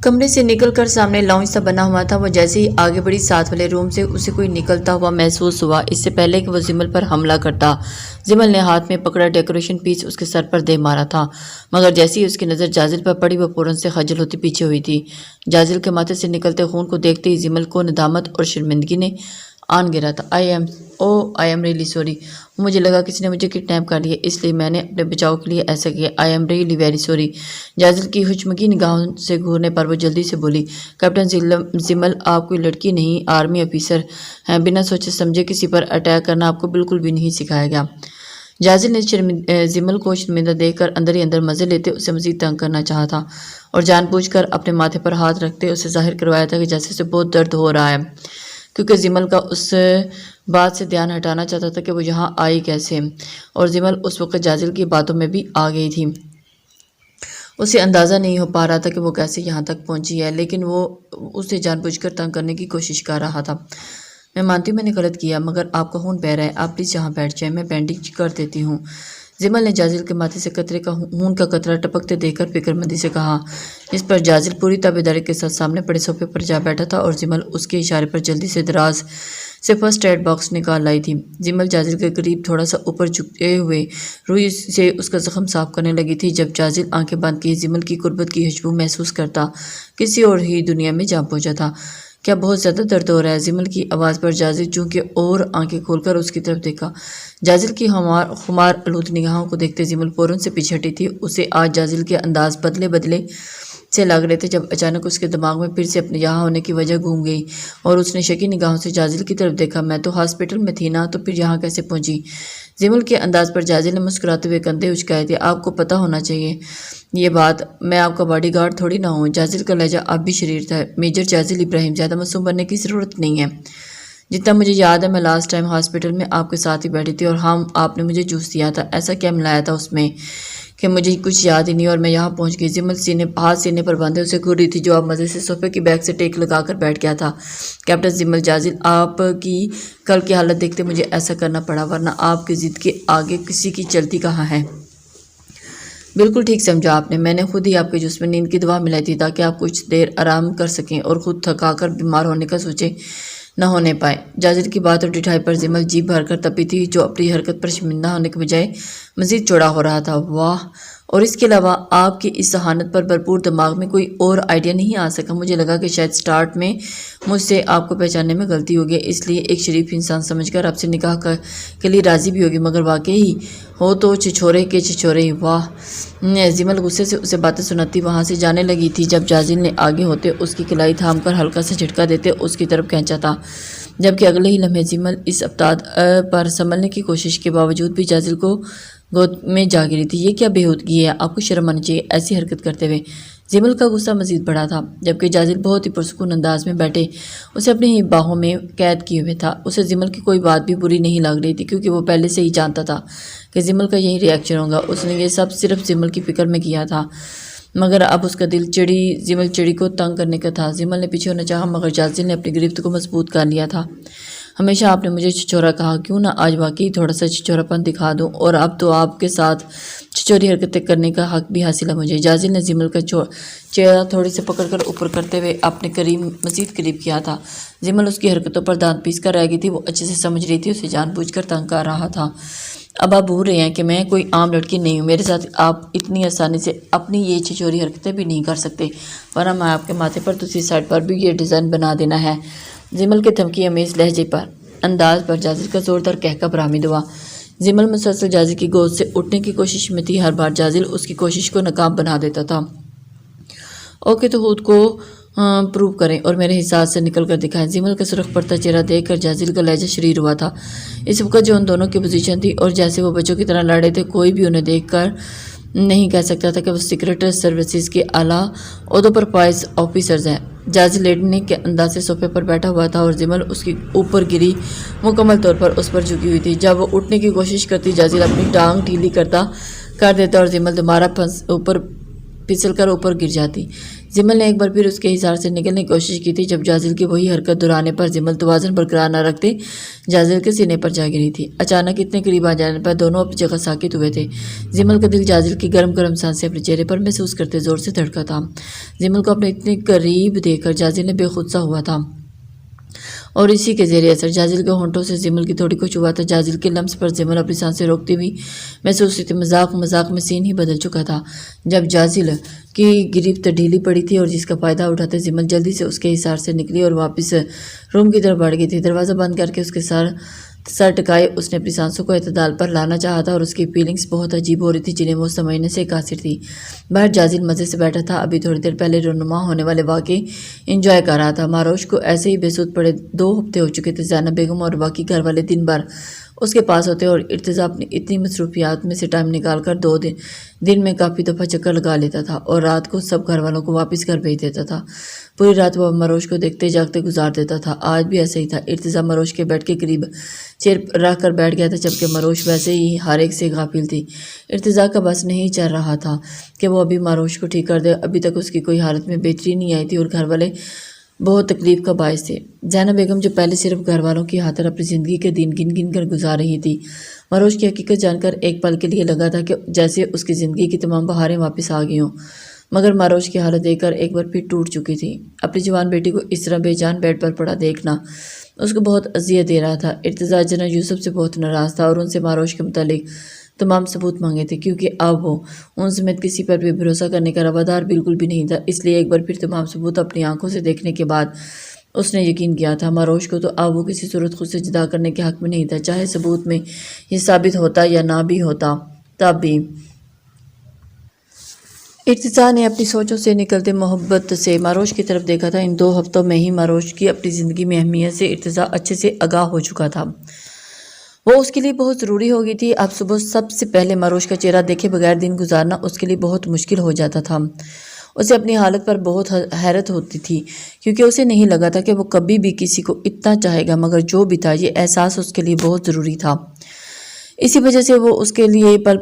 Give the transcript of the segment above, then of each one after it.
کمرے سے نکل کر سامنے لاؤنج سا بنا ہوا تھا۔ وہ جیسے ہی آگے بڑھی ساتھ والے روم سے اسے کوئی نکلتا ہوا محسوس ہوا، اس سے پہلے کہ وہ زمل پر حملہ کرتا۔ زمل نے ہاتھ میں پکڑا ڈیکوریشن پیس اس کے سر پر دے مارا تھا، مگر جیسے ہی اس کی نظر جازل پر پڑی وہ فوراً سے خجل ہوتی پیچھے ہوئی تھی۔ جازل کے ماتھے سے نکلتے خون کو دیکھتے ہی زمل کو ندامت اور شرمندگی نے آن گرا تھا۔ آئی ایم ریئلی سوری، مجھے لگا کسی نے مجھے کڈنیپ کر لیا، اس لیے میں نے اپنے بچاؤ کے لیے ایسا کیا۔ I am really very sorry. جازل کی ہچمکی نگاہوں سے گھورنے پر وہ جلدی سے بولی، کیپٹن زمل، آپ کوئی لڑکی نہیں، آرمی آفیسر ہیں، بنا سوچے سمجھے کسی پر اٹیک کرنا آپ کو بالکل بھی نہیں سکھایا گیا۔ جازل نے زمل کو شرمندہ دیکھ کر اندر ہی اندر مزے لیتے اسے مزید تنگ کرنا چاہا تھا، اور جان بوجھ کر اپنے ماتھے پر ہاتھ رکھتے اسے ظاہر کروایا تھا کہ جیسے اسے بہت درد ہو رہا ہے، کیونکہ زمل کا اس بات سے دھیان ہٹانا چاہتا تھا کہ وہ یہاں آئی کیسے، اور زمل اس وقت جازل کی باتوں میں بھی آ گئی تھی۔ اسے اندازہ نہیں ہو پا رہا تھا کہ وہ کیسے یہاں تک پہنچی ہے، لیکن وہ اسے جان بوجھ کر تنگ کرنے کی کوشش کر رہا تھا۔ میں مانتی ہوں میں نے غلط کیا، مگر آپ کا خون بہہ رہا ہے، آپ پلیز یہاں بیٹھ جائیں، میں بینڈیج کر دیتی ہوں۔ زمل نے جازل کے ماتھے سے قطرے کا خون کا قطرہ ٹپکتے دیکھ کر فکر مندی سے کہا، اس پر جازل پوری تابعداری کے ساتھ سامنے پڑے صوفے پر جا بیٹھا تھا، اور زمل اس کے اشارے پر جلدی سے دراز سے فرسٹ ایڈ باکس نکال لائی تھی۔ زمل جازل کے قریب تھوڑا سا اوپر جھکتے ہوئے روئی سے اس کا زخم صاف کرنے لگی تھی۔ جب جازل آنکھیں بند کیے زمل کی قربت کی خوشبو محسوس کرتا کسی اور ہی دنیا میں جا پہنچا تھا۔ کیا بہت زیادہ درد ہو رہا ہے؟ زمل کی آواز پر جازل چونکے اور آنکھیں کھول کر اس کی طرف دیکھا۔ جازل کی خمار آلود نگاہوں کو دیکھتے زمل فوراً سے پیچھے ہٹی تھی۔ اسے آج جازل کے انداز بدلے سے لگ رہے تھے، جب اچانک اس کے دماغ میں پھر سے اپنے یہاں ہونے کی وجہ گھوم گئی، اور اس نے شکی نگاہوں سے جازل کی طرف دیکھا۔ میں تو ہاسپٹل میں تھی نا، تو پھر یہاں کیسے پہنچی؟ زمل کے انداز پر جازل نے مسکراتے ہوئے کندھے اچکائے تھے۔ آپ کو پتہ ہونا چاہیے یہ بات، میں آپ کا باڈی گارڈ تھوڑی نہ ہوں۔ جازل کا لہجہ اب بھی شریر تھا۔ میجر جازل ابراہیم، زیادہ معصوم بننے کی ضرورت نہیں ہے۔ جتنا مجھے یاد ہے میں لاسٹ ٹائم ہاسپٹل میں آپ کے ساتھ ہی بیٹھی تھی، اور ہاں آپ نے مجھے جوس دیا تھا۔ ایسا کیا ملایا تھا اس میں کہ مجھے کچھ یاد ہی نہیں، اور میں یہاں پہنچ گئی۔ زمل ہاتھ سینے پر باندھے اسے گھور رہی تھی، جو اب مزے سے صوفے کی بیک سے ٹیک لگا کر بیٹھ گیا تھا۔ کیپٹن زمل، جازل آپ کی کل کی حالت دیکھتے مجھے ایسا کرنا پڑا، ورنہ آپ کی ضد کے آگے کسی کی چلتی کہاں ہے؟ بالکل ٹھیک سمجھا آپ نے، میں نے خود ہی آپ کے جسم میں نیند کی دوا ملائی تھی تاکہ آپ کچھ دیر آرام کر سکیں اور خود تھکا کر بیمار ہونے کا سوچے نہ ہونے پائے۔ جازل کی بات اور ڈٹھائی پر زمل جیبھ بھر کر تپی تھی، جو اپنی حرکت پر شرمندہ ہونے کے بجائے مزید چوڑا ہو رہا تھا۔ واہ، اور اس کے علاوہ آپ کی اس ذہانت پر بھرپور دماغ میں کوئی اور آئیڈیا نہیں آ سکا؟ مجھے لگا کہ شاید سٹارٹ میں مجھ سے آپ کو پہچاننے میں غلطی ہوگی، اس لیے ایک شریف انسان سمجھ کر آپ سے نکاح کے لیے راضی بھی ہوگی، مگر واقعی ہو تو چھچورے کے چھچورے ہی۔ واہ، زمل غصے سے اسے باتیں سناتی وہاں سے جانے لگی تھی، جب جازل نے آگے ہوتے اس کی کلائی تھام کر ہلکا سا جھٹکا دیتے اس کی طرف کھینچا تھا، جبکہ اگلے ہی لمحے زمل اس افتاد پر سنبھلنے کی کوشش کے باوجود بھی جازل کو گود میں جا گری تھی۔ یہ کیا بےہودگی ہے، آپ کو شرم آنی چاہیے ایسی حرکت کرتے ہوئے۔ زمل کا غصہ مزید بڑھا تھا، جبکہ جازل بہت ہی پرسکون انداز میں بیٹھے اسے اپنی ہی باہوں میں قید کیے ہوئے تھا۔ اسے زمل کی کوئی بات بھی بری نہیں لگ رہی تھی، کیونکہ وہ پہلے سے ہی جانتا تھا کہ زمل کا یہی ری ایکشن ہوگا۔ اس نے یہ سب صرف زمل کی فکر میں کیا تھا، مگر اب اس کا دل زمل چڑی کو تنگ کرنے کا تھا۔ زمل نے پیچھے ہونا چاہا، مگر جازل نے اپنی گرفت کو مضبوط کر لیا تھا۔ ہمیشہ آپ نے مجھے چھچورا کہا، کیوں نہ آج واقعی تھوڑا سا چھچورا پن دکھا دوں، اور اب تو آپ کے ساتھ چھچوری حرکتیں کرنے کا حق بھی حاصل ہے مجھے۔ جازل نے زمل کا چہرہ تھوڑی سے پکڑ کر اوپر کرتے ہوئے اپنے مزید قریب کیا تھا۔ زمل اس کی حرکتوں پر دانت پیس کر رہ گئی تھی، وہ اچھے سے سمجھ رہی تھی اسے جان بوجھ کر تنگ کر رہا تھا۔ اب آپ بھول رہے ہیں کہ میں کوئی عام لڑکی نہیں ہوں، میرے ساتھ آپ اتنی آسانی سے اپنی یہ چھچوری حرکتیں بھی نہیں کر سکتے، ورنہ میں آپ کے ماتھے پر دوسری سائڈ پر بھی یہ ڈیزائن بنا دینا ہے۔ زمل کے دھمکی امیز لہجے پر انداز پر جازل کا زوردار کہکا برآمد ہوا۔ زمل مسلسل جازل کی گود سے اٹھنے کی کوشش میں تھی، ہر بار جازل اس کی کوشش کو ناکام بنا دیتا تھا۔ اوکے، تو خود کو پروو کریں اور میرے حساب سے نکل کر دکھائیں۔ زمل کا سرخ پڑتا چہرہ دیکھ کر جازل کا لہجہ شریر ہوا تھا۔ اس وقت جو ان دونوں کی پوزیشن تھی اور جیسے وہ بچوں کی طرح لڑے تھے، کوئی بھی انہیں دیکھ کر نہیں کہہ سکتا تھا کہ وہ سیکرٹ سروسز کے اعلیٰ عہدوں پر فائز آفیسرز ہیں۔ جازل لیٹنے کے انداز سے صوفے پر بیٹھا ہوا تھا، اور زمل اس کی اوپر گری مکمل طور پر اس پر جھکی ہوئی تھی۔ جب وہ اٹھنے کی کوشش کرتی، جازل اپنی ٹانگ ڈھیلی کر دیتا، اور زمل دوبارہ اوپر پھسل کر اوپر گر جاتی۔ زمل نے ایک بار پھر اس کے حصار سے نکلنے کی کوشش کی تھی جب جازل کی وہی حرکت دہرانے پر زمل توازن برقرار نہ رکھتے جازل کے سینے پر جا گری تھی۔ اچانک اتنے قریب آ جانے پر دونوں اپنی جگہ ساکت ہوئے تھے۔ زمل کا دل جازل کی گرم گرم سانسیں اپنے چہرے پر محسوس کرتے زور سے دھڑکا تھا۔ زمل کو اپنے اتنے قریب دیکھ کر جازل نے بے خود سا ہوا تھا اور اسی کے زیر اثر جازل کے ہونٹوں سے زمل کی تھوڑی کچھ ہوا تھا۔ جازل کے لمس پر زمل اپنی سانسیں روکتی ہوئی محسوس ہوئی تھی۔ مذاق میں سین ہی بدل چکا تھا جب جازل کی گرفت ڈھیلی پڑی تھی اور جس کا فائدہ اٹھاتے زمل جلدی سے اس کے حصار سے نکلی اور واپس روم کی طرف بڑھ گئی تھی۔ دروازہ بند کر کے اس کے سر ٹکائے اس نے اپنی سانسوں کو اعتدال پر لانا چاہا تھا اور اس کی فیلنگز بہت عجیب ہو رہی تھی جنہیں وہ سمجھنے سے قاصر تھی۔ باہر جازل مزے سے بیٹھا تھا، ابھی تھوڑی دیر پہلے رونما ہونے والے واقعے انجوائے کر رہا تھا۔ ماروش کو ایسے ہی بے سود پڑے 2 ہفتے ہو چکے تھے۔ زینب بیگم اور باقی گھر والے دن بھر اس کے پاس ہوتے اور ارتضیٰ اپنی اتنی مصروفیات میں سے ٹائم نکال کر 2 دن میں کافی دفعہ چکر لگا لیتا تھا اور رات کو سب گھر والوں کو واپس گھر بھیج دیتا تھا۔ پوری رات وہ ماروش کو دیکھتے جاگتے گزار دیتا تھا۔ آج بھی ایسا ہی تھا۔ ارتضیٰ ماروش کے بیڈ کے قریب چیئر رکھ کر بیٹھ گیا تھا جبکہ ماروش ویسے ہی ہر ایک سے غافل تھی۔ ارتضیٰ کا بس نہیں چل رہا تھا کہ وہ ابھی ماروش کو ٹھیک کر دے۔ ابھی تک اس کی کوئی حالت میں بہتری نہیں آئی تھی اور گھر والے بہت تکلیف کا باعث تھے۔ زینب بیگم جو پہلے صرف گھر والوں کی خاطر اپنی زندگی کے دن گن گن کر گزار رہی تھی، ماروش کی حقیقت جان کر ایک پل کے لیے لگا تھا کہ جیسے اس کی زندگی کی تمام بہاریں واپس آ گئی ہوں، مگر ماروش کی حالت دیکھ کر ایک بار پھر ٹوٹ چکی تھی۔ اپنی جوان بیٹی کو اس طرح بے جان بیڈ پر پڑا دیکھنا اس کو بہت اذیت دے رہا تھا۔ ارتضیٰ جنرل یوسف سے بہت ناراض تھا اور ان سے ماروش کے متعلق تمام ثبوت مانگے تھے، کیونکہ اب وہ ان سمیت کسی پر بھی بھروسہ کرنے کا روادار بالکل بھی نہیں تھا۔ اس لیے ایک بار پھر تمام ثبوت اپنی آنکھوں سے دیکھنے کے بعد اس نے یقین کیا تھا ماروش کو تو اب وہ کسی صورت خود سے جدا کرنے کے حق میں نہیں تھا، چاہے ثبوت میں یہ ثابت ہوتا یا نہ بھی ہوتا۔ تب بھی ارتضیٰ نے اپنی سوچوں سے نکلتے محبت سے ماروش کی طرف دیکھا تھا۔ ان 2 ہفتوں میں ہی ماروش کی اپنی زندگی میں اہمیت سے ارتضیٰ اچھے سے آگاہ ہو چکا تھا۔ وہ اس کے لیے بہت ضروری ہو گئی تھی۔ اب صبح سب سے پہلے ماروش کا چہرہ دیکھے بغیر دن گزارنا اس کے لیے بہت مشکل ہو جاتا تھا۔ اسے اپنی حالت پر بہت حیرت ہوتی تھی کیونکہ اسے نہیں لگا تھا کہ وہ کبھی بھی کسی کو اتنا چاہے گا، مگر جو بھی تھا یہ احساس اس کے لیے بہت ضروری تھا۔ اسی وجہ سے وہ اس کے لیے پل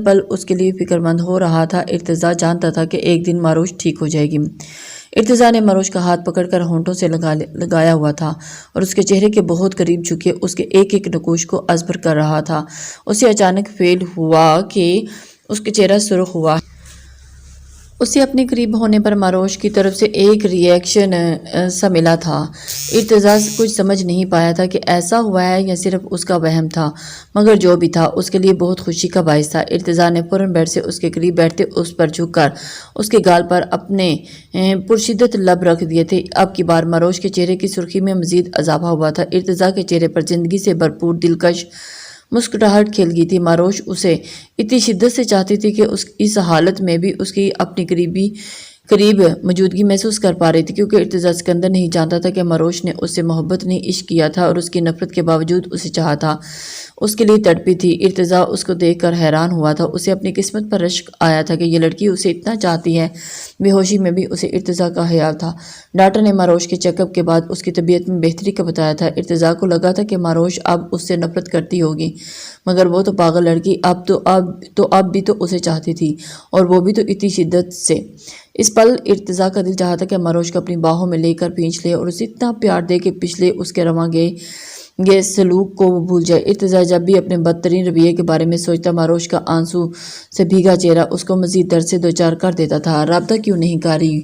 پل اس کے لیے فکر مند ہو رہا تھا۔ ارتضیٰ جانتا تھا کہ ایک دن ماروش ٹھیک ہو جائے گی۔ ارتضیٰ نے ماروش کا ہاتھ پکڑ کر ہونٹوں سے لگایا ہوا تھا اور اس کے چہرے کے بہت قریب جھکے اس کے ایک ایک نقوش کو ازبر کر رہا تھا۔ اسے اچانک فیل ہوا کہ اس کے چہرہ سرخ ہوا۔ اسے اپنے قریب ہونے پر ماروش کی طرف سے ایک ری ایکشن سا ملا تھا۔ ارتضیٰ کچھ سمجھ نہیں پایا تھا کہ ایسا ہوا ہے یا صرف اس کا وہم تھا، مگر جو بھی تھا اس کے لیے بہت خوشی کا باعث تھا۔ ارتضیٰ نے فوراً بیڈ سے اس کے قریب بیٹھتے اس پر جھک کر اس کے گال پر اپنے پرشدت لب رکھ دیے تھے۔ اب کی بار ماروش کے چہرے کی سرخی میں مزید اضافہ ہوا تھا۔ ارتضیٰ کے چہرے پر زندگی سے بھرپور دلکش مسکراہٹ کھل گئی تھی۔ ماروش اسے اتنی شدت سے چاہتی تھی کہ اس حالت میں بھی اس کی اپنی قریب موجودگی محسوس کر پا رہی تھی، کیونکہ ارتضیٰ سکندر نہیں جانتا تھا کہ ماروش نے اس سے محبت نہیں عشق کیا تھا اور اس کی نفرت کے باوجود اسے چاہا تھا، اس کے لیے تڑپی تھی۔ ارتضیٰ اس کو دیکھ کر حیران ہوا تھا۔ اسے اپنی قسمت پر رشک آیا تھا کہ یہ لڑکی اسے اتنا چاہتی ہے۔ بے ہوشی میں بھی اسے ارتضیٰ کا خیال تھا۔ ڈاکٹر نے ماروش کے چیک اپ کے بعد اس کی طبیعت میں بہتری کا بتایا تھا۔ ارتضیٰ کو لگا تھا کہ ماروش اب اس سے نفرت کرتی ہوگی، مگر وہ تو پاگل لڑکی اب بھی تو اسے چاہتی تھی، اور وہ بھی تو اتنی شدت سے۔ اس پل ارتضیٰ کا دل چاہتا کہ ماروش کو اپنی باہوں میں لے کر پھینچ لے اور اسے اتنا پیار دے کہ پچھلے اس کے رواں گئے سلوک کو وہ بھول جائے۔ ارتضیٰ جب بھی اپنے بدترین رویے کے بارے میں سوچتا، ماروش کا آنسو سے بھیگا چہرہ اس کو مزید درد سے دوچار کر دیتا تھا۔ رابطہ کیوں نہیں کاری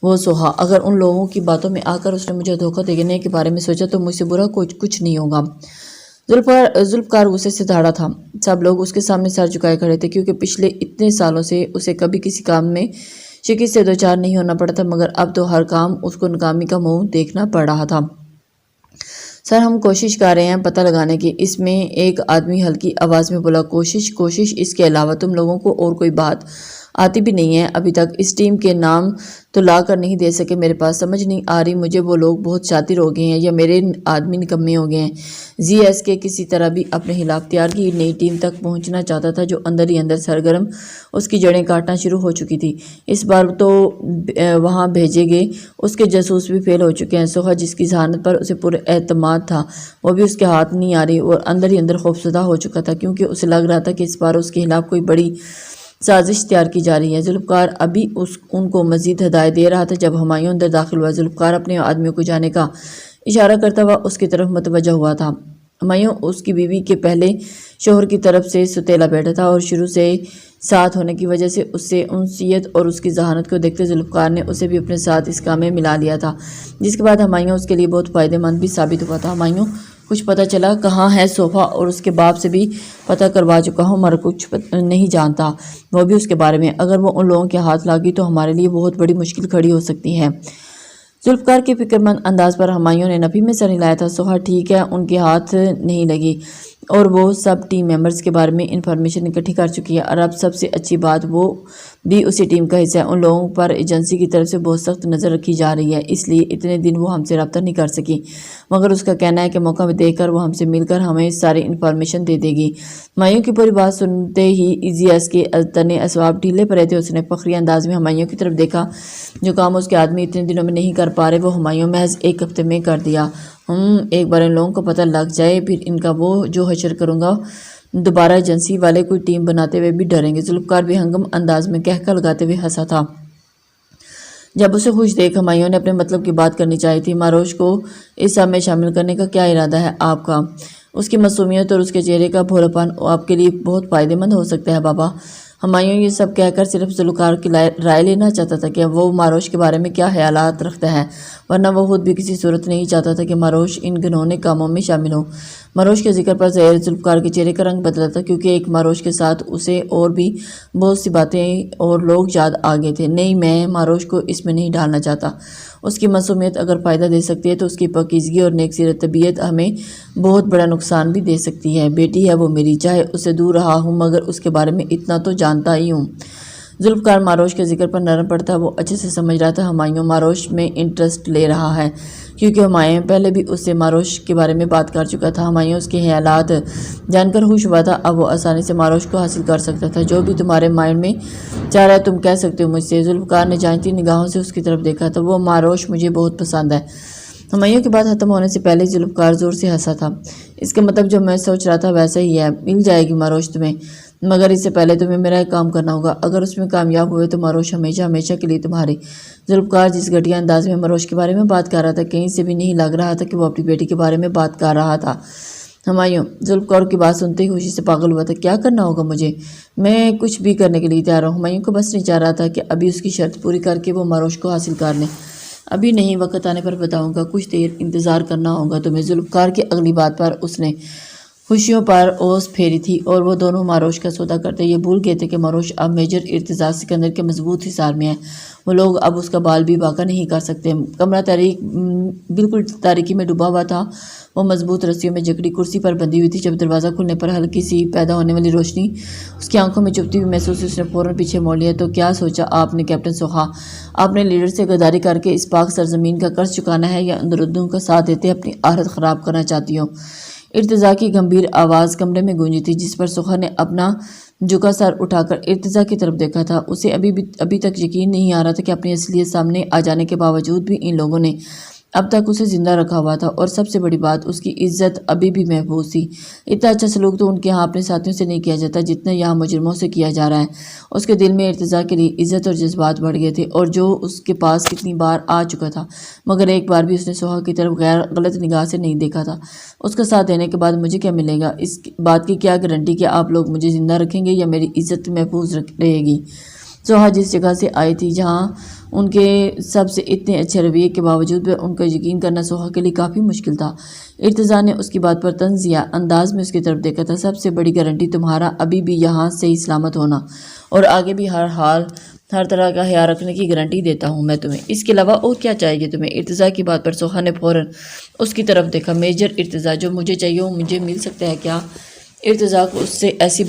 وہ سوہا؟ اگر ان لوگوں کی باتوں میں آ کر اس نے مجھے دھوکہ دینے کے بارے میں سوچا تو مجھ سے برا کچھ نہیں ہوگا۔ ذوالفقار غصے سے دھاڑا تھا۔ سب لوگ اس کے سامنے سر جھکائے کھڑے تھے، کیونکہ پچھلے اتنے سالوں سے اسے کبھی کسی کام میں شکست سے دوچار نہیں ہونا پڑا تھا، مگر اب تو ہر کام اس کو ناکامی کا منہ دیکھنا پڑ رہا تھا۔ سر، ہم کوشش کر رہے ہیں پتہ لگانے کی، اس میں ایک آدمی ہلکی آواز میں بولا۔ کوشش، اس کے علاوہ تم لوگوں کو اور کوئی بات آتی بھی نہیں ہے؟ ابھی تک اس ٹیم کے نام تو لا کر نہیں دے سکے میرے پاس۔ سمجھ نہیں آ رہی مجھے وہ لوگ بہت شاطر ہو گئے ہیں یا میرے آدمی نکمے ہو گئے ہیں۔ زی ایس کے کسی طرح بھی اپنے خلاف تیار کی نئی ٹیم تک پہنچنا چاہتا تھا، جو اندر ہی اندر سرگرم اس کی جڑیں کاٹنا شروع ہو چکی تھی۔ اس بار تو وہاں بھیجے گئے اس کے جاسوس بھی فیل ہو چکے ہیں۔ سوہا، جس کی ذہانت پر اسے پورا اعتماد تھا، وہ بھی اس کے ہاتھ نہیں آ رہی اور اندر ہی اندر خوفزدہ ہو چکا تھا، کیونکہ اسے لگ رہا تھا کہ اس بار اس کے خلاف کوئی بڑی سازش تیار کی جا رہی ہے۔ ذوالفقار ابھی ان کو مزید ہدایت دے رہا تھا جب ہمایوں اندر داخل ہوا۔ ذوالفقار اپنے آدمیوں کو جانے کا اشارہ کرتا ہوا اس کی طرف متوجہ ہوا تھا۔ ہمایوں اس کی بیوی کے پہلے شوہر کی طرف سے ستیلا بیٹھا تھا اور شروع سے ساتھ ہونے کی وجہ سے اس سے انسیت اور اس کی ذہانت کو دیکھتے ذوالفقار نے اسے بھی اپنے ساتھ اس کام میں ملا لیا تھا، جس کے بعد ہمایوں اس کے لیے بہت فائدہ مند بھی ثابت ہوا تھا۔ ہمایوں کچھ پتہ چلا کہاں ہے صوفہ اور اس کے باپ سے بھی پتہ کروا چکا ہوں مگر کچھ نہیں جانتا وہ بھی اس کے بارے میں۔ اگر وہ ان لوگوں کے ہاتھ لگی تو ہمارے لیے بہت بڑی مشکل کھڑی ہو سکتی ہے۔ ذوالفقار کے فکرمند انداز پر ہمایوں نے نفی میں سر ہلایا تھا۔ سوہا ٹھیک ہے، ان کے ہاتھ نہیں لگی اور وہ سب ٹیم ممبرز کے بارے میں انفارمیشن اکٹھی کر چکی ہے اور اب سب سے اچھی بات وہ بھی اسی ٹیم کا حصہ ہے۔ ان لوگوں پر ایجنسی کی طرف سے بہت سخت نظر رکھی جا رہی ہے، اس لیے اتنے دن وہ ہم سے رابطہ نہیں کر سکی، مگر اس کا کہنا ہے کہ موقع دیکھ کر وہ ہم سے مل کر ہمیں ساری انفارمیشن دے دے گی۔ ہمایوں کی پوری بات سنتے ہی ایزیاس کے تنے اسباب ڈھیلے پڑے تھے۔ اس نے فخری انداز میں ہمایوں کی طرف دیکھا۔ جو کام اس کے آدمی اتنے دنوں میں نہیں کر پا رہے وہ ہمایوں محض ایک ہفتے میں کر دیا۔ ایک بار ان لوگوں کو پتہ لگ جائے پھر ان کا وہ جو حشر کروں گا، دوبارہ ایجنسی والے کوئی ٹیم بناتے ہوئے بھی ڈریں گے۔ ذوالفقار بھی ہنگم انداز میں کہکا لگاتے ہوئے ہنسا تھا۔ جب اسے خوش دیکھ ہمایوں نے اپنے مطلب کی بات کرنی چاہی تھی۔ ماروش کو اس سب میں شامل کرنے کا کیا ارادہ ہے آپ کا؟ اس کی معصومیت اور اس کے چہرے کا بھولا پن آپ کے لیے بہت فائدہ مند ہو سکتا ہے بابا۔ ہمایوں یہ سب کہہ کر صرف ذوالفقار کی رائے لینا چاہتا تھا کہ وہ ماروش کے بارے میں کیا خیالات رکھتا ہے، ورنہ وہ خود بھی کسی صورت نہیں چاہتا تھا کہ ماروش ان گھنونے کاموں میں شامل ہو۔ ماروش کے ذکر پر ظاہر ذوالفقار کے چہرے کا رنگ بدلا تھا، کیونکہ ایک ماروش کے ساتھ اسے اور بھی بہت سی باتیں اور لوگ یاد آ گئے تھے۔ نہیں، میں ماروش کو اس میں نہیں ڈالنا چاہتا۔ اس کی معصومیت اگر فائدہ دے سکتی ہے تو اس کی پاکیزگی اور نیک سیرت طبیعت ہمیں بہت بڑا نقصان بھی دے سکتی ہے۔ بیٹی ہے وہ میری، چاہے اس سے دور رہا ہوں مگر اس کے بارے میں اتنا تو جانتا ہی ہوں۔ ذوالفقار ماروش کے ذکر پر نرم پڑتا، وہ اچھے سے سمجھ رہا تھا ہمایوں ماروش میں انٹرسٹ لے رہا ہے، کیونکہ ہمایوں پہلے بھی اس سے ماروش کے بارے میں بات کر چکا تھا۔ ہمایوں اس کے خیالات جان کر خوش ہوا تھا، اب وہ آسانی سے ماروش کو حاصل کر سکتا تھا۔ جو بھی تمہارے مائنڈ میں چاہ رہا ہے تم کہہ سکتے ہو مجھ سے۔ ذوالفقار نے جانتی نگاہوں سے اس کی طرف دیکھا تو وہ ماروش مجھے بہت پسند ہے۔ ہمایوں کی بات ختم ہونے سے پہلے ذوالفقار زور سے ہنسا تھا۔ اس کا مطلب جو میں سوچ رہا تھا ویسا ہی ہے، مل جائے گی ماروش تمہیں، مگر اس سے پہلے تمہیں میرا ایک کام کرنا ہوگا۔ اگر اس میں کامیاب ہوئے تو ماروش ہمیشہ ہمیشہ کے لیے تمہاری۔ ذوالفقار جس گھٹیا انداز میں ماروش کے بارے میں بات کر رہا تھا، کہیں سے بھی نہیں لگ رہا تھا کہ وہ اپنی بیٹی کے بارے میں بات کر رہا تھا۔ ہمایوں ذوالفقار کی بات سنتے ہی خوشی سے پاگل ہوا تھا۔ کیا کرنا ہوگا مجھے؟ میں کچھ بھی کرنے کے لیے تیار ہوں۔ ہمایوں کو بس نہیں چاہ رہا تھا کہ ابھی اس کی شرط پوری کر کے وہ ماروش کو حاصل کر لیں۔ ابھی نہیں، وقت آنے پر بتاؤں گا، کچھ دیر انتظار کرنا ہوگا تمہیں۔ ذوالفقار کی اگلی بات پر اس نے خوشیوں پر اوس پھیری تھی اور وہ دونوں ماروش کا سودا کرتے یہ بھول گئے تھے کہ ماروش اب میجر ارتضیٰ سکندر کے مضبوط حصار میں ہے۔ وہ لوگ اب اس کا بال بھی باقا نہیں کر سکتے۔ کمرہ بالکل تاریکی میں ڈوبا ہوا تھا۔ وہ مضبوط رسیوں میں جکڑی کرسی پر بندھی ہوئی تھی۔ جب دروازہ کھلنے پر ہلکی سی پیدا ہونے والی روشنی اس کی آنکھوں میں چبھتی ہوئی محسوس ہوئی، اس نے فوراً پیچھے موڑ لیا۔ تو کیا سوچا آپ نے کیپٹن سوہا؟ آپ نے لیڈر سے غداری کر کے اس پاک سرزمین کا قرض چکانا ہے یا اندرودوں کا ساتھ دیتے اپنی آخرت خراب کرنا چاہتی ہو؟ ارتضیٰ کی گمبھیر آواز کمرے میں گونجی تھی، جس پر سوہا نے اپنا جھکا سر اٹھا کر ارتضیٰ کی طرف دیکھا تھا۔ اسے ابھی تک یقین نہیں آ رہا تھا کہ اپنی اصلیت سامنے آ جانے کے باوجود بھی ان لوگوں نے اب تک اسے زندہ رکھا ہوا تھا، اور سب سے بڑی بات اس کی عزت ابھی بھی محفوظ تھی۔ اتنا اچھا سلوک تو ان کے ہاں اپنے ساتھیوں سے نہیں کیا جاتا جتنا یہاں مجرموں سے کیا جا رہا ہے۔ اس کے دل میں ارتضیٰ کے لیے عزت اور جذبات بڑھ گئے تھے، اور جو اس کے پاس کتنی بار آ چکا تھا، مگر ایک بار بھی اس نے سوہا کی طرف غلط نگاہ سے نہیں دیکھا تھا۔ اس کا ساتھ دینے کے بعد مجھے کیا ملے گا؟ اس بات کی کیا گارنٹی کہ آپ لوگ مجھے زندہ رکھیں گے یا میری عزت محفوظ رہے گی؟ سوہا جس جگہ سے آئی تھی، جہاں ان کے سب سے اتنے اچھے رویے کے باوجود بھی ان کا یقین کرنا سوہا کے لیے کافی مشکل تھا۔ ارتضیٰ نے اس کی بات پر طنزیہ انداز میں اس کی طرف دیکھا تھا۔ سب سے بڑی گارنٹی تمہارا ابھی بھی یہاں صحیح سلامت ہونا، اور آگے بھی ہر طرح کا خیال رکھنے کی گارنٹی دیتا ہوں میں تمہیں۔ اس کے علاوہ اور کیا چاہیے تمہیں؟ ارتضیٰ کی بات پر سوہا نے فوراً اس کی طرف دیکھا۔ میجر ارتضیٰ، جو مجھے چاہیے وہ مجھے مل سکتا ہے کیا؟ ارتضیٰ کو اس سے ایسی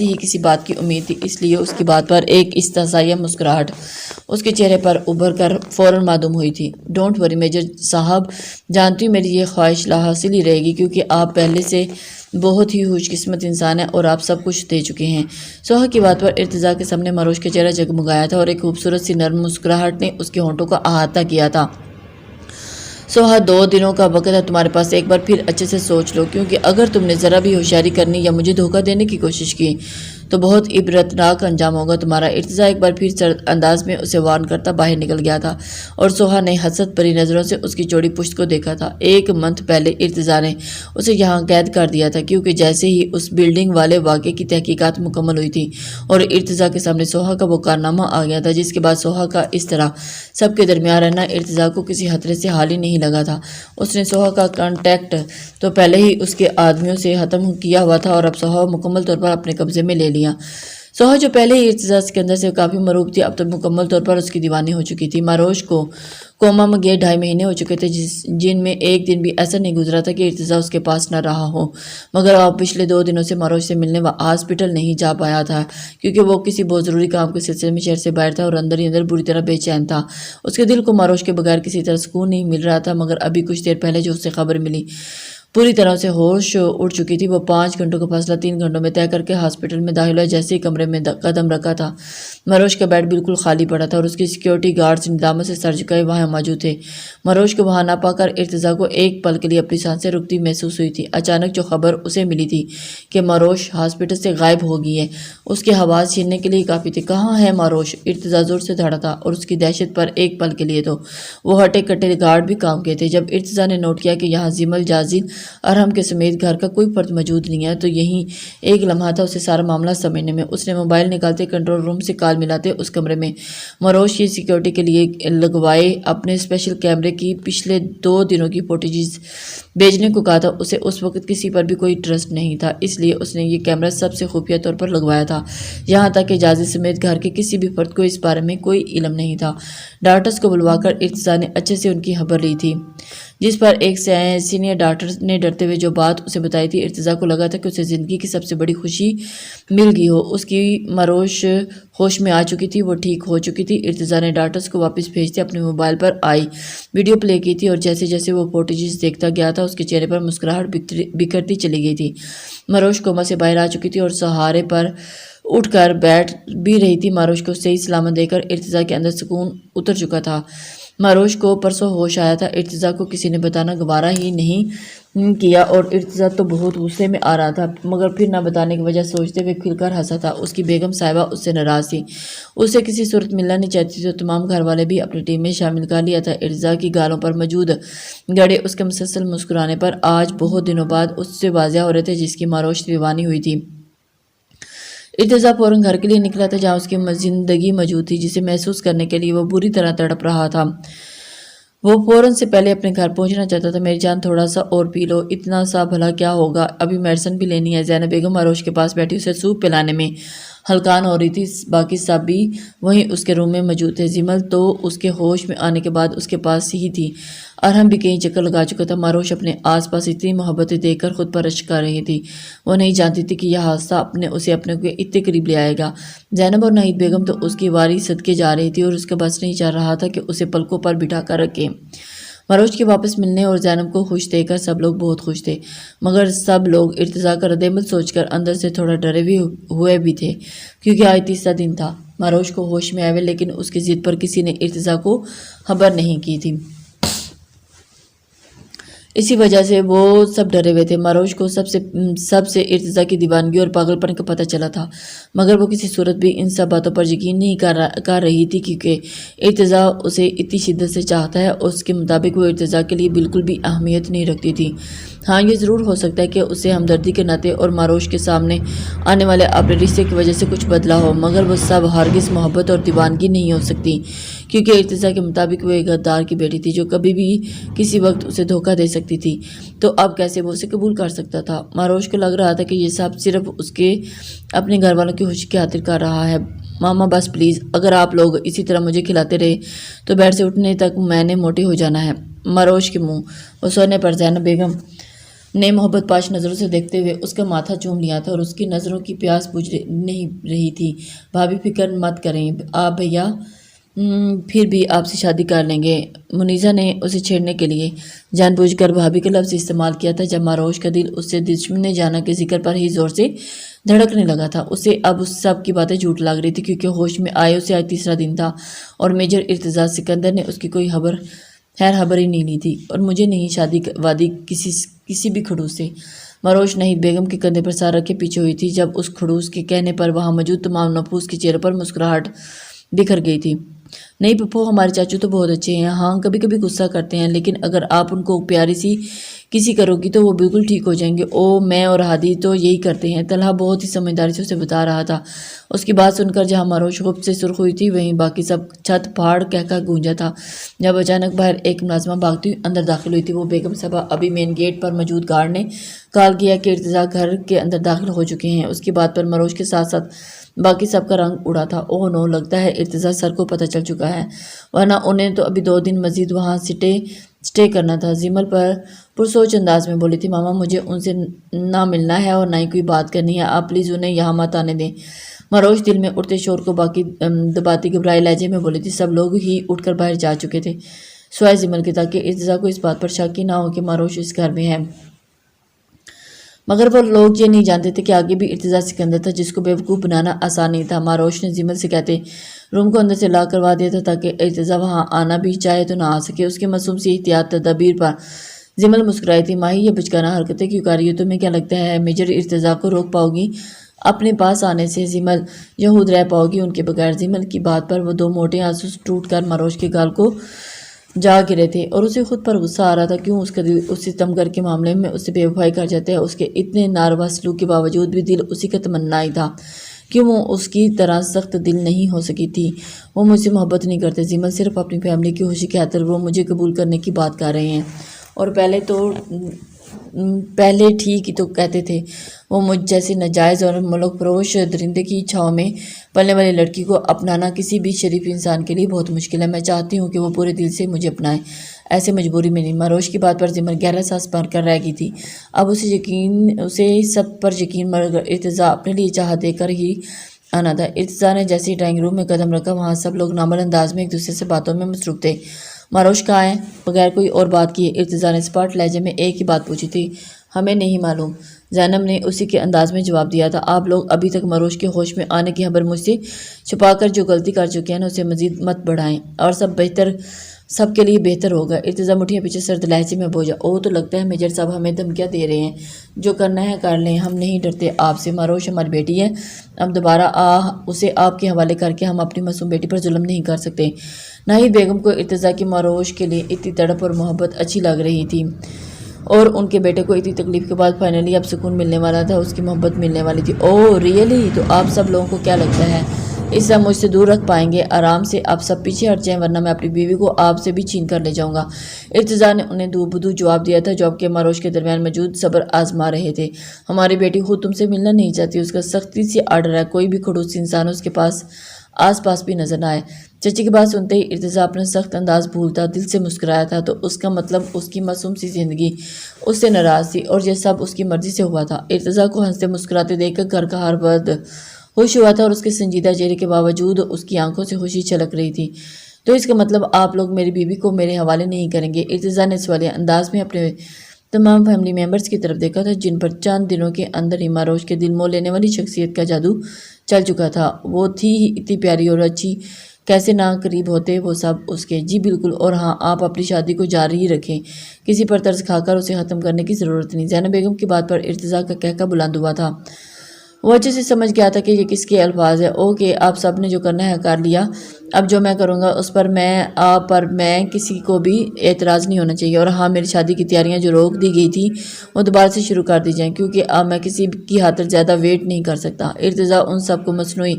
ہی کسی بات کی امید تھی، اس لیے اس کی بات پر ایک استحضائیہ مسکراہٹ اس کے چہرے پر ابھر کر فوراً معدوم ہوئی تھی۔ ڈونٹ وری میجر صاحب، جانتی ہوں میری یہ خواہش لاحاصل ہی رہے گی، کیونکہ آپ پہلے سے بہت ہی خوش قسمت انسان ہیں اور آپ سب کچھ دے چکے ہیں۔ سوہا کی بات پر ارتضیٰ کے سامنے ماروش کا چہرہ جگمگایا تھا، اور ایک خوبصورت سی نرم مسکراہٹ نے اس کے ہونٹوں کا احاطہ کیا تھا۔ سوہا، 2 دنوں کا وقت ہے تمہارے پاس، ایک بار پھر اچھے سے سوچ لو، کیونکہ اگر تم نے ذرا بھی ہوشیاری کرنی یا مجھے دھوکہ دینے کی کوشش کی تو بہت عبرتناک انجام ہوگا تمہارا۔ ارتضیٰ ایک بار پھر سرد انداز میں اسے وارن کرتا باہر نکل گیا تھا اور سوہا نے حسد بھری نظروں سے اس کی چوڑی پشت کو دیکھا تھا۔ 1 منتھ پہلے ارتضیٰ نے اسے یہاں قید کر دیا تھا کیونکہ جیسے ہی اس بلڈنگ والے واقعے کی تحقیقات مکمل ہوئی تھی اور ارتضیٰ کے سامنے سوہا کا وہ کارنامہ آ گیا تھا جس کے بعد سوہا کا اس طرح سب کے درمیان رہنا ارتضیٰ کو کسی خطرے سے حال ہی نہیں لگا تھا۔ اس نے سوہا کا کانٹیکٹ تو پہلے ہی اس کے آدمیوں سے ختم کیا ہوا تھا اور اب سوہا مکمل طور پر اپنے قبضے میں لے لیا۔ سوہا جو پہلے ہی ارتضیٰ کے اندر سے کافی مرعوب تھی اب تو مکمل طور پر اس کی دیوانی ہو چکی تھی۔ ماروش کو کوما میں گئے 2.5 مہینے ہو چکے تھے جن میں ایک دن بھی ایسا نہیں گزرا تھا کہ ارتضیٰ اس کے پاس نہ رہا ہو، مگر اب پچھلے 2 دنوں سے ماروش سے ملنے ہاسپٹل نہیں جا پایا تھا کیونکہ وہ کسی بہت ضروری کام کے سلسلے میں شہر سے باہر تھا اور اندر ہی اندر بری طرح بے چین تھا۔ اس کے دل کو ماروش کے بغیر کسی طرح سکون نہیں مل رہا تھا، مگر ابھی کچھ دیر پہلے جو اسے خبر ملی پوری طرح سے ہوش اڑ چکی تھی۔ وہ 5 گھنٹوں کا فاصلہ 3 گھنٹوں میں طے کر کے ہاسپٹل میں داخل ہوا۔ جیسے ہی کمرے میں قدم رکھا تھا ماروش کا بیڈ بالکل خالی پڑا تھا اور اس کی سیکیورٹی گارڈز ندامت سے سر جھکائے وہاں موجود تھے۔ ماروش کو وہاں نہ پا کر ارتضیٰ کو ایک پل کے لیے اپنی سانسیں رکتی محسوس ہوئی تھی۔ اچانک جو خبر اسے ملی تھی کہ ماروش ہاسپٹل سے غائب ہو گئی ہے اس کے حواس چھیننے کے لیے کافی تھے۔ کہاں ہے ماروش؟ ارتضیٰ زور سے دھڑا تھا اور اس کی دہشت پر ایک پل کے لیے تو وہ ہٹے کٹے گارڈ بھی کام کے تھے۔ جب ارتضیٰ نے نوٹ کیا کہ یہاں زمل جازل ارحم کے سمیت گھر کا کوئی فرد موجود نہیں ہے تو یہی ایک لمحہ تھا اسے سارا معاملہ سمجھنے میں۔ اس نے موبائل نکالتے کنٹرول روم سے کال ملاتے اس کمرے میں ماروش کی سیکیورٹی کے لیے لگوائے اپنے اسپیشل کیمرے کی پچھلے 2 دنوں کی فوٹیجز بھیجنے کو کہا تھا۔ اسے اس وقت کسی پر بھی کوئی ٹرسٹ نہیں تھا، اس لیے اس نے یہ کیمرہ سب سے خفیہ طور پر لگوایا تھا، یہاں تک کہ جازل سمیت گھر کے کسی بھی فرد کو اس بارے میں کوئی علم نہیں تھا۔ ڈاکٹرز کو بلوا کر ارتضیٰ نے اچھے سے ان کی خبر لی تھی، جس پر ایک سینئر ڈاکٹر نے ڈرتے ہوئے جو بات اسے بتائی تھی ارتضیٰ کو لگا تھا کہ اسے زندگی کی سب سے بڑی خوشی مل گئی ہو۔ اس کی ماروش ہوش میں آ چکی تھی، وہ ٹھیک ہو چکی تھی۔ ارتضیٰ نے ڈاکٹرز کو واپس بھیجتے اپنے موبائل پر آئی ویڈیو پلے کی تھی اور جیسے جیسے وہ فوٹیجز دیکھتا گیا تھا اس کے چہرے پر مسکراہٹ بکھرتی چلی گئی تھی۔ ماروش کوما سے باہر آ چکی تھی اور سہارے پر اٹھ کر بیٹھ بھی رہی تھی۔ ماروش کو صحیح سلامت دیکھ کر ارتضیٰ کے اندر سکون اتر چکا تھا۔ ماروش کو پرسوں ہوش آیا تھا، ارتضیٰ کو کسی نے بتانا گوارا ہی نہیں کیا اور ارتضیٰ تو بہت غصے میں آ رہا تھا، مگر پھر نہ بتانے کی وجہ سوچتے ہوئے کھل کر ہنسا تھا۔ اس کی بیگم صاحبہ اس سے ناراض تھی، اس سے کسی صورت ملنا نہیں چاہتی تھی تو تمام گھر والے بھی اپنی ٹیم میں شامل کر لیا تھا۔ ارتضیٰ کی گالوں پر موجود گڑے اس کے مسلسل مسکرانے پر آج بہت دنوں بعد اس سے واضح ہو رہے تھے جس کی ماروش دیوانی ہوئی تھی۔ ارتضیٰ فوراً گھر کے لیے نکلا تھا جہاں اس کی زندگی موجود تھی جسے محسوس کرنے کے لیے وہ بری طرح تڑپ رہا تھا۔ وہ فوراً سے پہلے اپنے گھر پہنچنا چاہتا تھا۔ میری جان تھوڑا سا اور پی لو، اتنا سا بھلا کیا ہوگا، ابھی میڈیسن بھی لینی ہے۔ زینب بیگم ماروش کے پاس بیٹھی اسے سوپ پلانے میں ہلکان ہو رہی تھی، باقی سب بھی وہیں اس کے روم میں موجود تھے۔ زمل تو اس کے ہوش میں آنے کے بعد اس کے پاس ہی تھی، ارحم بھی کہیں چکر لگا چکا تھا۔ ماروش اپنے آس پاس اتنی محبتیں دیکھ کر خود پر رشک کر رہی تھی، وہ نہیں جانتی تھی کہ یہ حادثہ اسے اپنے کو اتنے قریب لے آئے گا۔ زینب اور ناہید بیگم تو اس کی واری صدقے جا رہی تھی اور اس کا بس نہیں چل رہا تھا کہ اسے پلکوں پر بٹھا کر رکھے۔ ماروش کے واپس ملنے اور زینب کو خوش دیکھ کر سب لوگ بہت خوش تھے، مگر سب لوگ ارتضیٰ کا ردعمل سوچ کر اندر سے تھوڑا ڈرے ہوئے بھی تھے کیونکہ آج 3را دن تھا۔ ماروش کو ہوش میں آئے لیکن اس کی ضد پر کسی نے ارتضیٰ کو خبر نہیں کی تھی، اسی وجہ سے وہ سب ڈرے ہوئے تھے۔ ماروش کو سب سے ارتضیٰ کی دیوانگی اور پاگل پن کا پتہ چلا تھا، مگر وہ کسی صورت بھی ان سب باتوں پر یقین نہیں کر رہی تھی کیونکہ ارتضیٰ اسے اتنی شدت سے چاہتا ہے اور اس کے مطابق وہ ارتضیٰ کے لیے بالکل بھی اہمیت نہیں رکھتی تھی۔ ہاں، یہ ضرور ہو سکتا ہے کہ اسے ہمدردی کے ناطے اور ماروش کے سامنے آنے والے اپنے رشتے کی وجہ سے کچھ بدلا ہو، مگر وہ سب ہرگز محبت اور دیوانگی نہیں ہو سکتی کیونکہ ارتضیٰ کے مطابق وہ ایک غدار کی بیٹی تھی جو کبھی بھی کسی وقت اسے دھوکہ دے سکتی تھی، تو اب کیسے وہ اسے قبول کر سکتا تھا؟ ماروش کو لگ رہا تھا کہ یہ سب صرف اس کے اپنے گھر والوں کی خوشی کی خاطر کر رہا ہے۔ ماما بس پلیز، اگر آپ لوگ اسی طرح مجھے کھلاتے رہے تو بیڈ سے اٹھنے تک میں نے موٹی ہو جانا ہے۔ ماروش کے منہ وہ سونے پر زینب بیگم نے محبت پاش نظروں سے دیکھتے ہوئے اس کا ماتھا چوم لیا تھا اور اس کی نظروں کی پیاس بجھ نہیں رہی تھی۔ بھابی فکر مت کریں، آپ بھیا پھر بھی آپ سے شادی کر لیں گے۔ منیزہ نے اسے چھیڑنے کے لیے جان بوجھ کر بھابی کا لفظ استعمال کیا تھا جب ماروش کا دل اس سے دشمن جانا کے ذکر پر ہی زور سے دھڑکنے لگا تھا۔ اسے اب اس سب کی باتیں جھوٹ لگ رہی تھی کیونکہ ہوش میں آئے اسے آج 3را دن تھا اور میجر ارتضیٰ سکندر نے اس کی کوئی خیر خبر ہی نہیں لی تھی اور مجھے نہیں شادی وادی کسی بھی کھڑو سے۔ مروش نہید بیگم کے کندھے پر سار رکھے پیچھے ہوئی تھی جب اس کھڑوس کے کہنے پر وہاں موجود تمام نفوس کے چہروں پر مسکراہٹ بکھر گئی تھی۔ نہیں پپھو، ہمارے چاچو تو بہت اچھے ہیں، ہاں کبھی کبھی غصہ کرتے ہیں، لیکن اگر آپ ان کو پیاری سی کسی کرو گی تو وہ بالکل ٹھیک ہو جائیں گے۔ او میں اور ہادی تو یہی کرتے ہیں، طلحہ بہت ہی سمجھداری سے اسے بتا رہا تھا۔ اس کی بات سن کر جہاں مروش غب سے سرخ ہوئی تھی وہیں باقی سب چھت پھاڑ کہہ گونجا تھا جب اچانک باہر ایک ملازمہ بھاگتی ہوئی اندر داخل ہوئی تھی۔ وہ بیگم صاحبہ ابھی مین گیٹ پر موجود گارڈ نے کال کیا کہ ارتضیٰ گھر کے اندر داخل ہو چکے ہیں۔ اس کی بات پر مروش کے ساتھ ساتھ باقی سب کا رنگ اڑا تھا۔ اوہ نو، لگتا ہے ارتضیٰ سر کو پتہ چل چکا ہے، ورنہ انہیں تو ابھی 2 دن مزید وہاں سٹے کرنا تھا۔ زمل پرسوچ انداز میں بولی تھی، ماما مجھے ان سے نہ ملنا ہے اور نہ ہی کوئی بات کرنی ہے، آپ پلیز انہیں یہاں مت آنے دیں۔ مروش دل میں اٹھتے شور کو باقی دباتی گھبرائے لہجے میں بولی تھی۔ سب لوگ ہی اٹھ کر باہر جا چکے تھے سوائے زمل کے، تاکہ ارتضیٰ کو اس بات پر شک ہی نہ ہو کہ مروش اس گھر میں ہے۔ مگر وہ لوگ یہ نہیں جانتے تھے کہ آگے بھی ارتضیٰ سکندر تھا جس کو بیوقوف بنانا آسان نہیں تھا۔ مروش نے زمل سے کہتے روم کو اندر سے لاک کروا دیا تھا تاکہ ارتضیٰ وہاں آنا بھی چاہے تو نہ آ سکے۔ اس کے معصوم سی احتیاط تدابیر پر زمل مسکرائی تھی۔ ماہی، یہ بچگانہ حرکتیں کیوں کر رہی ہو؟ تمہیں کیا لگتا ہے میجر ارتضیٰ کو روک پاؤ گی اپنے پاس آنے سے؟ زمل، یہود رہ پاؤ گی ان کے بغیر؟ زمل کی بات پر وہ 2 موٹے آنسو ٹوٹ کر مروش کے گال کو جا گرے تھے اور اسے خود پر غصہ آ رہا تھا۔ کیوں اس کا دل اس ستمگر کے معاملے میں اس سے بے وفائی کر جاتا ہے؟ اس کے اتنے ناروا سلوک کے باوجود بھی دل اسی کا تمنا ہی تھا۔ کیوں وہ اس کی طرح سخت دل نہیں ہو سکی تھی؟ وہ مجھ سے محبت نہیں کرتے زمل، صرف اپنی فیملی کی خوشی کی خاطر وہ مجھے قبول کرنے کی بات کر رہے ہیں، اور پہلے ٹھیک ہی تو کہتے تھے۔ وہ مجھ جیسے ناجائز اور ملک فروش درندے کی چھاؤں میں پلنے والی لڑکی کو اپنانا کسی بھی شریف انسان کے لیے بہت مشکل ہے۔ میں چاہتی ہوں کہ وہ پورے دل سے مجھے اپنائے، ایسے مجبوری میں نہیں۔ مروش کی بات پر زمل گہرا سانس بھر کر رہ گئی تھی۔ اب اسے سب پر یقین مگر ارتضیٰ اپنے لیے چاہت دے کر ہی آنا تھا۔ ارتضیٰ نے جیسے ہی ڈرائنگ روم میں قدم رکھا وہاں سب لوگ نارمل انداز میں ایک دوسرے سے باتوں میں مصروف تھے۔ مروش کہاں ہے؟ بغیر کوئی اور بات کیے ارتضیٰ نے سپاٹ لہجے میں ایک ہی بات پوچھی تھی۔ ہمیں نہیں معلوم، زینب نے اسی کے انداز میں جواب دیا تھا۔ آپ لوگ ابھی تک مروش کے ہوش میں آنے کی خبر مجھ سے چھپا کر جو غلطی کر چکے ہیں اسے مزید مت بڑھائیں، اور سب کے لیے بہتر ہوگا۔ ارتضیٰ مٹھیاں پیچھے سرد لہجے میں بوجھا۔ اوہ تو لگتا ہے میجر صاحب ہمیں دھمکیاں دے رہے ہیں، جو کرنا ہے کر لیں، ہم نہیں ڈرتے آپ سے۔ مروش ہماری بیٹی ہے، اب دوبارہ اسے آپ کے حوالے کر کے ہم اپنی معصوم بیٹی پر ظلم نہیں کر سکتے۔ ناہید بیگم کو ارتضیٰ کی مروش کے لیے اتنی تڑپ اور محبت اچھی لگ رہی تھی، اور ان کے بیٹے کو اتنی تکلیف کے بعد فائنلی اب سکون ملنے والا تھا، اس کی محبت ملنے والی تھی۔ اوہ ریئلی؟ تو آپ سب لوگوں کو کیا لگتا ہے اس سے مجھ سے دور رکھ پائیں گے؟ آرام سے آپ سب پیچھے ہٹ جائیں ورنہ میں اپنی بیوی کو آپ سے بھی چھین کر لے جاؤں گا۔ ارتضیٰ نے انہیں دو بدو جواب دیا تھا جو اب کے مروش کے درمیان موجود صبر آزما رہے تھے۔ ہماری بیٹی خود تم سے ملنا نہیں چاہتی، اس کا سختی سے آرڈر ہے، کوئی بھی خڑوس انسان اس کے آس پاس بھی نظر نہ آئے۔ چچی کی بات سنتے ہی ارتضیٰ اپنا سخت انداز بھولتا دل سے مسکرایا تھا، تو اس کا مطلب اس کی معصوم سی زندگی اس سے ناراض تھی اور یہ سب اس کی مرضی سے ہوا تھا۔ ارتضیٰ کو ہنستے مسکراتے دیکھ کر گھر کا ہر فرد خوش ہوا تھا اور اس کے سنجیدہ چہرے کے باوجود اس کی آنکھوں سے خوشی چھلک رہی تھی۔ تو اس کا مطلب آپ لوگ میری بیوی کو میرے حوالے نہیں کریں گے؟ ارتضیٰ نے سوالیہ انداز میں اپنے تمام فیملی ممبرز کی طرف دیکھا تھا جن پر چند دنوں کے اندر ہی مروش کے دل مو لینے والی شخصیت کا جادو چل چکا تھا۔ وہ تھی ہی اتنی پیاری اور اچھی، کیسے نہ قریب ہوتے وہ سب اس کے۔ جی بالکل، اور ہاں آپ اپنی شادی کو جاری ہی رکھیں، کسی پر ترس کھا کر اسے ختم کرنے کی ضرورت نہیں۔ زینب بیگم کی بات پر ارتضیٰ کا کہکہ بلند ہوا تھا۔ وہ اچھے سے سمجھ گیا تھا کہ یہ کس کے الفاظ ہیں۔ اوکے، آپ سب نے جو کرنا ہے کر لیا، اب جو میں کروں گا اس پر میں کسی کو بھی اعتراض نہیں ہونا چاہیے، اور ہاں میری شادی کی تیاریاں جو روک دی گئی تھی وہ دوبارہ سے شروع کر دی جائیں، کیونکہ اب میں کسی کی خاطر زیادہ ویٹ نہیں کر سکتا۔ ارتضیٰ ان سب کو مصنوعی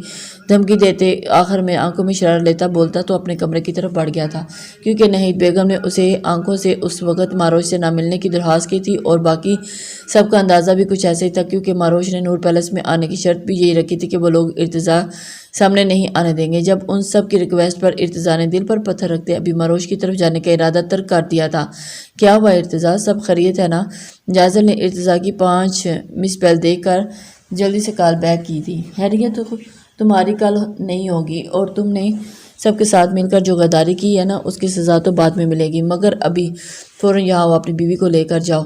دھمکی دیتے آخر میں آنکھوں میں شرار لیتا بولتا تو اپنے کمرے کی طرف بڑھ گیا تھا، کیونکہ ناہید بیگم نے اسے آنکھوں سے اس وقت مروش سے نہ ملنے کی درخواست کی تھی، اور باقی سب کا اندازہ بھی کچھ ایسا ہی تھا، کیونکہ مروش نے نور پیلس میں آنے کی شرط بھی یہی رکھی تھی کہ وہ لوگ ارتضیٰ سامنے نہیں آنے دیں گے۔ جب ان سب کی ریکویسٹ پر ارتضیٰ نے دل پر پتھر رکھتے ابھی مروش کی طرف جانے کا ارادہ ترک کر دیا تھا۔ کیا ہوا ارتضیٰ، سب خیریت ہے نا؟ جائزل نے ارتضیٰ کی 5 مس بیل دیکھ کر جلدی سے کال بیک کی تھی۔ خیریت تو تمہاری کل نہیں ہوگی، اور تم نے سب کے ساتھ مل کر جو غداری کی ہے نا اس کی سزا تو بعد میں ملے گی، مگر ابھی فوراً یہاں اپنی بیوی کو لے کر جاؤ۔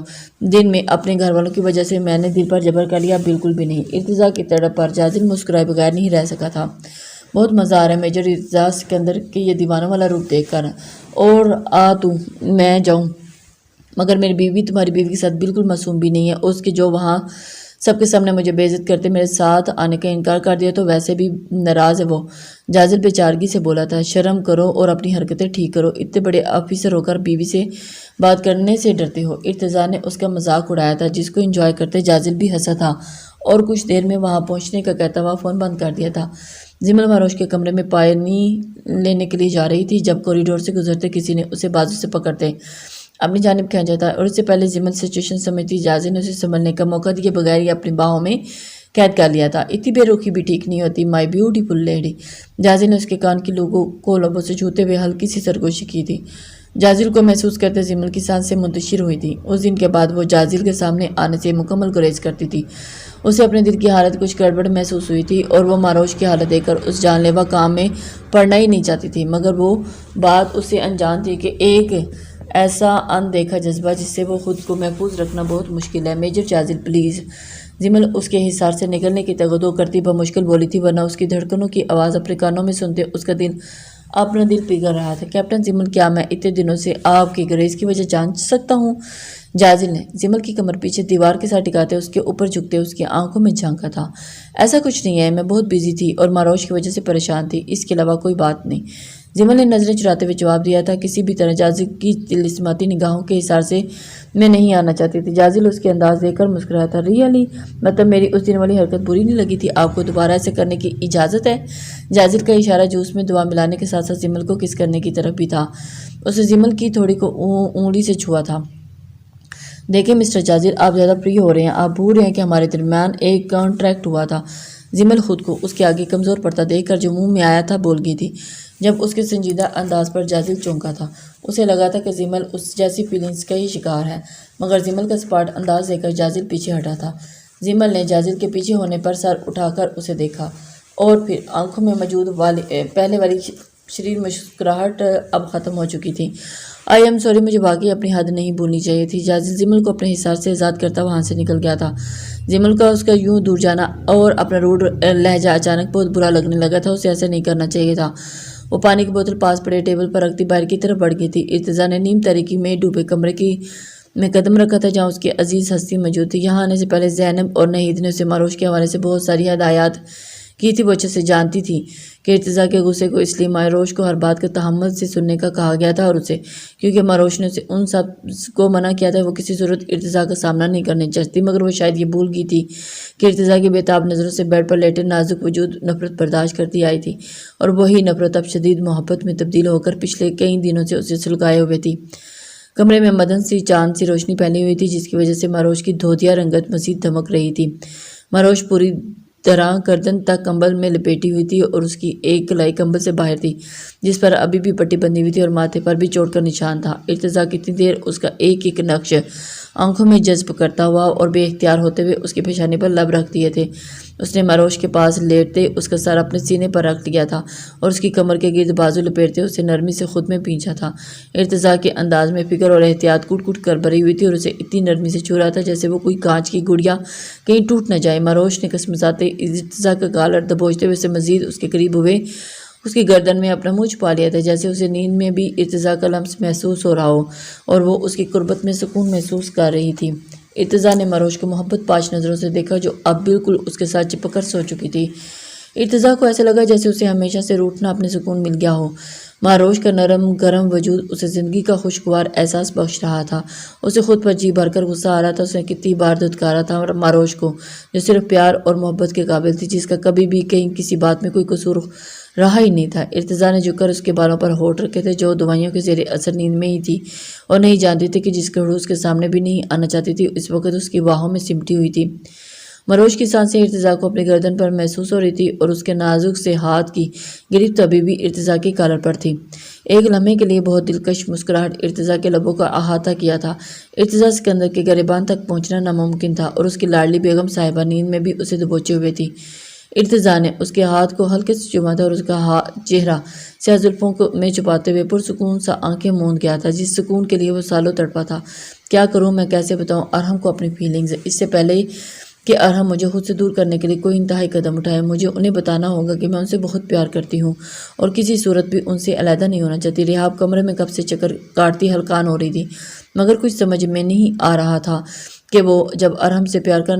دن میں اپنے گھر والوں کی وجہ سے میں نے دل پر جبر کر لیا؟ بالکل بھی نہیں۔ ارتضیٰ کی تڑپ پر جائزل مسکرائے بغیر نہیں رہ سکا تھا۔ بہت مزہ آ رہا ہے میجر ارتضیٰ سکندر کے یہ دیوانوں والا روپ دیکھ کر، اور تو میں جاؤں؟ مگر میری بیوی تمہاری بیوی کے ساتھ بالکل معصوم بھی نہیں ہے۔ اس کے جو وہاں سب کے سامنے مجھے بے عزت کرتے میرے ساتھ آنے کا انکار کر دیا تو ویسے بھی ناراض ہے وہ۔ جازل بے چارگی سے بولا تھا، شرم کرو اور اپنی حرکتیں ٹھیک کرو، اتنے بڑے آفیسر ہو کر بیوی سے بات کرنے سے ڈرتے ہو۔ ارتضیٰ نے اس کا مذاق اڑایا تھا جس کو انجوائے کرتے جازل بھی ہنسا تھا اور کچھ دیر میں وہاں پہنچنے کا کہتا ہوا فون بند کر دیا تھا۔ زمل ماروش کے کمرے میں پانی لینے کے لیے جا رہی تھی جب کوریڈور سے گزرتے کسی نے اسے بازو سے پکڑتے اپنی جانب کھینچا تھا اور اس سے پہلے زمل سچویشن سمجھتی جازل نے اسے سنبھلنے کا موقع دیے بغیر ہی اپنی باہوں میں قید کر لیا تھا۔ اتنی بے رخی بھی ٹھیک نہیں ہوتی، مائی بیوٹیفل لیڈی۔ جازل نے اس کے کان کی لوگوں کو لبوں سے چھوتے ہوئے ہلکی سی سرگوشی کی تھی۔ جازل کو محسوس کرتے زمل کی سانسیں منتشر ہوئی تھی۔ اس دن کے بعد وہ جازل کے سامنے آنے سے مکمل گریز کرتی تھی۔ اسے اپنے دل کی حالت کچھ گڑبڑ محسوس ہوئی تھی اور وہ ماروش کی حالت دیکھ کر اس جان لیوا کام میں پڑنا ہی نہیں چاہتی تھی، مگر وہ بات اس سے انجان تھی کہ ایک ایسا اندیکھا جذبہ جس سے وہ خود کو محفوظ رکھنا بہت مشکل ہے۔ Major جازل please. زمل اس کے حصار سے نکلنے کی تگدو کرتی بمشکل بولی تھی، ورنہ اس کی دھڑکنوں کی آواز اپنے کانوں میں سنتے اس کا دل اپنا دل پگھل رہا تھا۔ کیپٹن زمل، کیا میں اتنے دنوں سے آپ کی گریز کی وجہ جان سکتا ہوں؟ جازل نے زمل کی کمر پیچھے دیوار کے ساتھ ٹکاتے اس کے اوپر جھکتے اس کی آنکھوں میں جھانکا تھا۔ ایسا کچھ نہیں ہے، میں بہت بیزی تھی اور ماروش کی وجہ سے پریشان تھی، اس کے علاوہ کوئی بات نہیں۔ زمل نے نظریں چراتے ہوئے جواب دیا تھا، کسی بھی طرح جازل کی طلسماتی نگاہوں کے حصار سے میں نہیں آنا چاہتی تھی۔ جازل اس کے انداز دیکھ کر مسکرایا تھا، ریئلی؟ مطلب میری اس دن والی حرکت بری نہیں لگی تھی؟ آپ کو دوبارہ ایسے کرنے کی اجازت ہے؟ جازل کا اشارہ جوس میں دعا ملانے کے ساتھ ساتھ زمل کو کس کرنے کی طرف بھی تھا۔ اسے زمل کی تھوڑی کو انگلی سے چھوا تھا۔ دیکھیں مسٹر جازل، آپ زیادہ فری ہو رہے ہیں، آپ بھول رہے ہیں کہ ہمارے درمیان ایک کانٹریکٹ ہوا تھا۔ زمل خود کو اس کے آگے کمزور پڑتا دیکھ کر جو منہ میں آیا تھا بول گئی تھی۔ جب اس کے سنجیدہ انداز پر جازل چونکا تھا، اسے لگا تھا کہ زمل اس جیسی فیلنگز کا ہی شکار ہے، مگر زمل کا سپاٹ انداز دیکھ کر جازل پیچھے ہٹا تھا۔ زمل نے جازل کے پیچھے ہونے پر سر اٹھا کر اسے دیکھا اور پھر آنکھوں میں موجود پہلے والی شریر مسکراہٹ اب ختم ہو چکی تھی۔ آئی ایم سوری، مجھے واقعی اپنی حد نہیں بھولنی چاہیے تھی۔ جازل زمل کو اپنے حصار سے آزاد کرتا وہاں سے نکل گیا تھا۔ زمل کا اس کا یوں دور جانا اور اپنا روڈ لہجہ اچانک بہت برا لگنے لگا تھا، اسے ایسا نہیں کرنا چاہیے تھا۔ وہ پانی کی بوتل پاس پڑے ٹیبل پر رکھتی باہر کی طرف بڑھ گئی تھی۔ ارتضیٰ نے نیم تاریکی میں ڈوبے کمرے میں قدم رکھا تھا جہاں اس کی عزیز ہستی موجود تھی۔ یہاں آنے سے پہلے زینب اور نہید نے اسے ماروش کے حوالے سے بہت ساری ہدایات کی تھی۔ وہ اچھے سے جانتی تھی کہ ارتضیٰ کے غصے کو اس لیے ماروش کو ہر بات کا تحمل سے سننے کا کہا گیا تھا اور اسے کیونکہ ماروش نے اسے ان سب کو منع کیا تھا وہ کسی صورت ارتضیٰ کا سامنا نہیں کرنے چاہتی، مگر وہ شاید یہ بھول گئی تھی کہ ارتضیٰ کی بےتاب نظروں سے بیڈ پر لیٹے نازک وجود نفرت برداشت کرتی آئی تھی اور وہی نفرت اب شدید محبت میں تبدیل ہو کر پچھلے کئی دنوں سے اسے سلگائے ہوئے تھی۔ کمرے میں مدن سی چاند سی روشنی پھیلی ہوئی تھی جس کی وجہ سے ماروش کی دھوتیا رنگت مزید دھمک رہی تھی۔ ماروش پوری طرح گردن تک کمبل میں لپیٹی ہوئی تھی اور اس کی ایک کلائی کمبل سے باہر تھی جس پر ابھی بھی پٹی بندھی ہوئی تھی اور ماتھے پر بھی چوٹ کا نشان تھا۔ ارتضیٰ کتنی دیر اس کا ایک ایک نقش آنکھوں میں جذب کرتا ہوا اور بے اختیار ہوتے ہوئے اس کے پیشانی پر لب رکھ دیے تھے۔ اس نے ماروش کے پاس لیٹتے اس کا سر اپنے سینے پر رکھ لیا تھا اور اس کی کمر کے گرد بازو لپیٹتے اسے نرمی سے خود میں پینچا تھا۔ ارتضیٰ کے انداز میں فکر اور احتیاط کٹ کٹ کر بھری ہوئی تھی اور اسے اتنی نرمی سے چھو رہا تھا جیسے وہ کوئی کانچ کی گڑیا کہیں ٹوٹ نہ جائے۔ ماروش نے کسمساتے ارتضیٰ کا گال دبوچتے ہوئے اسے مزید اس کے قریب ہوئے اس کی گردن میں اپنا منہ چھپا لیا تھا جیسے اسے نیند میں بھی ارتضیٰ کا لمس محسوس ہو رہا ہو اور وہ اس کی قربت میں سکون محسوس کر رہی تھی۔ ارتضیٰ نے ماروش کو محبت پاش نظروں سے دیکھا جو اب بالکل اس کے ساتھ چپک کر سو چکی تھی۔ ارتضیٰ کو ایسا لگا جیسے اسے ہمیشہ سے روٹھنا اپنے سکون مل گیا ہو۔ ماروش کا نرم گرم وجود اسے زندگی کا خوشگوار احساس بخش رہا تھا۔ اسے خود پر جی بھر کر غصہ آ رہا تھا۔ اس نے کتنی بار دھتکارا تھا ماروش کو جو صرف پیار اور محبت کے قابل تھی، جس کا کبھی بھی کہیں کسی بات میں کوئی قصور رہا ہی نہیں تھا۔ ارتضیٰ نے جھک کر اس کے بالوں پر ہونٹ رکھے تھے جو دوائیوں کے زیر اثر نیند میں ہی تھی اور نہیں جانتی تھی کہ جس گھڑو اس کے سامنے بھی نہیں آنا چاہتی تھی اس وقت اس کی باہوں میں سمٹی ہوئی تھی۔ ماروش کی سانسیں ارتضیٰ کو اپنی گردن پر محسوس ہو رہی تھی اور اس کے نازک سے ہاتھ کی گرفت ابھی بھی ارتضیٰ کی کالر پر تھی۔ ایک لمحے کے لیے بہت دلکش مسکراہٹ ارتضیٰ کے لبوں کا احاطہ کیا تھا۔ ارتضیٰ سکندر کے گریبان تک پہنچنا ناممکن تھا اور اس کی لاڈلی بیگم صاحبہ نیند میں بھی اسے دبوچے ہوئے تھی۔ ارتضیٰ نے اس کے ہاتھ کو ہلکے سے چوما تھا اور اس کا چہرہ سیاہ زلفوں میں چھپاتے ہوئے پرسکون سا آنکھیں موند گیا تھا جس سکون کے لیے وہ سالوں تڑپا تھا۔ کیا کروں میں، کیسے بتاؤں ارحم کو اپنی فیلنگز؟ اس سے پہلے کہ ارحم مجھے خود سے دور کرنے کے لیے کوئی انتہائی قدم اٹھائے۔ مجھے انہیں بتانا ہوگا کہ میں ان سے بہت پیار کرتی ہوں اور کسی صورت بھی ان سے علیحدہ نہیں ہونا چاہتی۔ رحاب کمرے میں کب سے چکر کاٹتی ہلکان ہو رہی تھی، مگر کچھ سمجھ میں نہیں آ رہا تھا کہ وہ جب ارحم سے پیار کا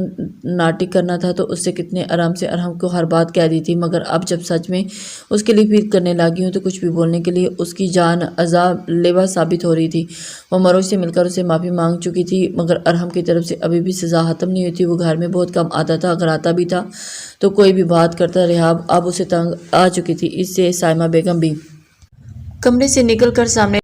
ناٹک کرنا تھا تو اس سے کتنے آرام سے ارحم کو ہر بات کہہ دی تھی، مگر اب جب سچ میں اس کے لیے فکر کرنے لگی ہوں تو کچھ بھی بولنے کے لیے اس کی جان عذاب لیوا ثابت ہو رہی تھی۔ وہ مروج سے مل کر اسے معافی مانگ چکی تھی، مگر ارحم کی طرف سے ابھی بھی سزا ختم نہیں ہوئی تھی۔ وہ گھر میں بہت کم آتا تھا، اگر آتا بھی تھا تو کوئی بھی بات کرتا۔ رحاب اب اسے تنگ آ چکی تھی، اس سے سائمہ بیگم بھی کمرے سے نکل کر سامنے